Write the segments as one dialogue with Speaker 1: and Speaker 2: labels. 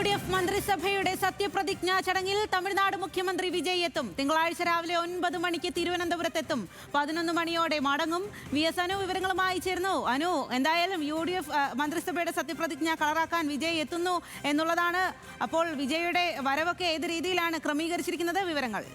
Speaker 1: UDF മന്ത്രിസഭയുടെ സത്യപ്രതിജ്ഞാ ചടങ്ങിൽ തമിഴ്നാട് മുഖ്യമന്ത്രി വിജയ് എത്തും. തിങ്കളാഴ്ച രാവിലെ 9 മണിക്ക് തിരുവനന്തപുരത്തെത്തും. 11 മണിയോടെ മടങ്ങും. VS അനു വിവരങ്ങളുമായി ചേർന്നു. അനു, എന്തായാലും UDF മന്ത്രിസഭയുടെ സത്യപ്രതിജ്ഞ കളറാക്കാൻ വിജയ് എത്തുന്നു എന്നുള്ളതാണ്. അപ്പോൾ വിജയുടെ വരവൊക്കെ ഏത് രീതിയിലാണ് ക്രമീകരിച്ചിരിക്കുന്നത്? വിവരങ്ങൾ.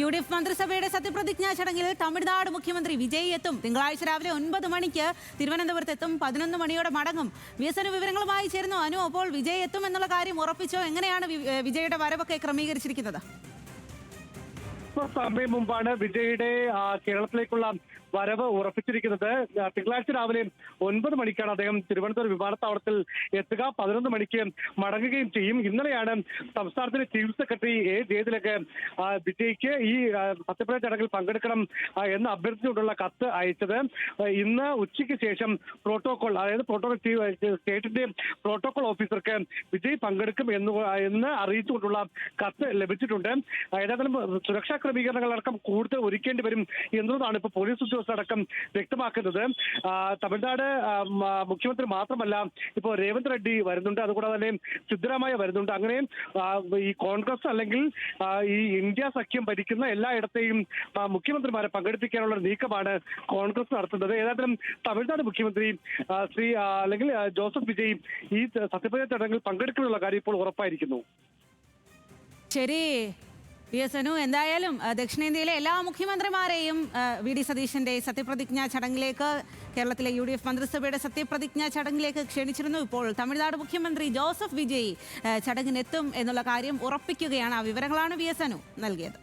Speaker 1: UDF മന്ത്രിസഭയുടെ സത്യപ്രതിജ്ഞാ ചടങ്ങിൽ തമിഴ്നാട് മുഖ്യമന്ത്രി വിജയ് എത്തും. തിങ്കളാഴ്ച രാവിലെ 9 മണിക്ക് തിരുവനന്തപുരത്തെത്തും. 11 മണിയോടെ മടങ്ങും. VS അനു വിവരങ്ങളുമായി ചേർന്നു. അനു, അപ്പോൾ വിജയ് എത്തും എന്നുള്ള കാര്യം ഉറപ്പിച്ചോ? എങ്ങനെയാണ് വിജയുടെ വരവൊക്കെ ക്രമീകരിച്ചിരിക്കുന്നത്?
Speaker 2: സമയം മുമ്പാണ് വിജയുടെ കേരളത്തിലേക്കുള്ള വരവ് ഉറപ്പിച്ചിരിക്കുന്നത്. തിങ്കളാഴ്ച രാവിലെ 9 മണിക്കാണ് അദ്ദേഹം തിരുവനന്തപുരം വിമാനത്താവളത്തിൽ എത്തുക. 11 മണിക്ക് മടങ്ങുകയും ചെയ്യും. ഇന്നലെയാണ് സംസ്ഥാനത്തിന്റെ ചീഫ് സെക്രട്ടറി A. ജയതിലക് വിജയ്ക്ക് ഈ സത്യപ്രതിജ്ഞ ചടങ്ങിൽ പങ്കെടുക്കണം എന്ന് അഭ്യർത്ഥിച്ചുകൊണ്ടുള്ള കത്ത് അയച്ചത്. ഇന്ന് ഉച്ചയ്ക്ക് ശേഷം പ്രോട്ടോകോൾ, അതായത് സ്റ്റേറ്റിന്റെ പ്രോട്ടോകോൾ ഓഫീസർക്ക് വിജയ് പങ്കെടുക്കും എന്ന് അറിയിച്ചുകൊണ്ടുള്ള കത്ത് ലഭിച്ചിട്ടുണ്ട്. ഏതായാലും സുരക്ഷാ ക്രമീകരണങ്ങളടക്കം കൂടുതൽ ഒരുക്കേണ്ടി വരും എന്നതാണ് ഇപ്പോൾ പോലീസ് ഉദ്യോഗസ്ഥരടക്കം വ്യക്തമാക്കുന്നത്. തമിഴ്നാട് മുഖ്യമന്ത്രി മാത്രമല്ല, ഇപ്പോൾ രേവന്ത് റെഡ്ഡി വരുന്നുണ്ട്, അതുകൂടാതെ തന്നെ സിദ്ധരാമയ്യ വരുന്നുണ്ട്. അങ്ങനെ ഈ കോൺഗ്രസ് അല്ലെങ്കിൽ ഈ ഇന്ത്യ സഖ്യം ഭരിക്കുന്ന എല്ലായിടത്തെയും മുഖ്യമന്ത്രിമാരെ പങ്കെടുപ്പിക്കാനുള്ള നീക്കമാണ് കോൺഗ്രസ് നടത്തുന്നത്. ഏതായാലും തമിഴ്നാട് മുഖ്യമന്ത്രി അല്ലെങ്കിൽ ജോസഫ് വിജയ് ഈ സത്യപ്രതിജ്ഞ ചടങ്ങിൽ പങ്കെടുക്കുന്നുള്ള കാര്യം ഇപ്പോൾ ഉറപ്പായിരിക്കുന്നു.
Speaker 1: ശരി VS അനു, എന്തായാലും ദക്ഷിണേന്ത്യയിലെ എല്ലാ മുഖ്യമന്ത്രിമാരെയും VD സതീശന്റെ സത്യപ്രതിജ്ഞാ ചടങ്ങിലേക്ക്, കേരളത്തിലെ UDF മന്ത്രിസഭയുടെ സത്യപ്രതിജ്ഞാ ചടങ്ങിലേക്ക് ക്ഷണിച്ചിരുന്നു. ഇപ്പോൾ തമിഴ്നാട് മുഖ്യമന്ത്രി ജോസഫ് വിജയ് ചടങ്ങിനെത്തും എന്നുള്ള കാര്യം ഉറപ്പിക്കുകയാണ്. ആ വിവരങ്ങളാണ് VS അനു നൽകിയത്.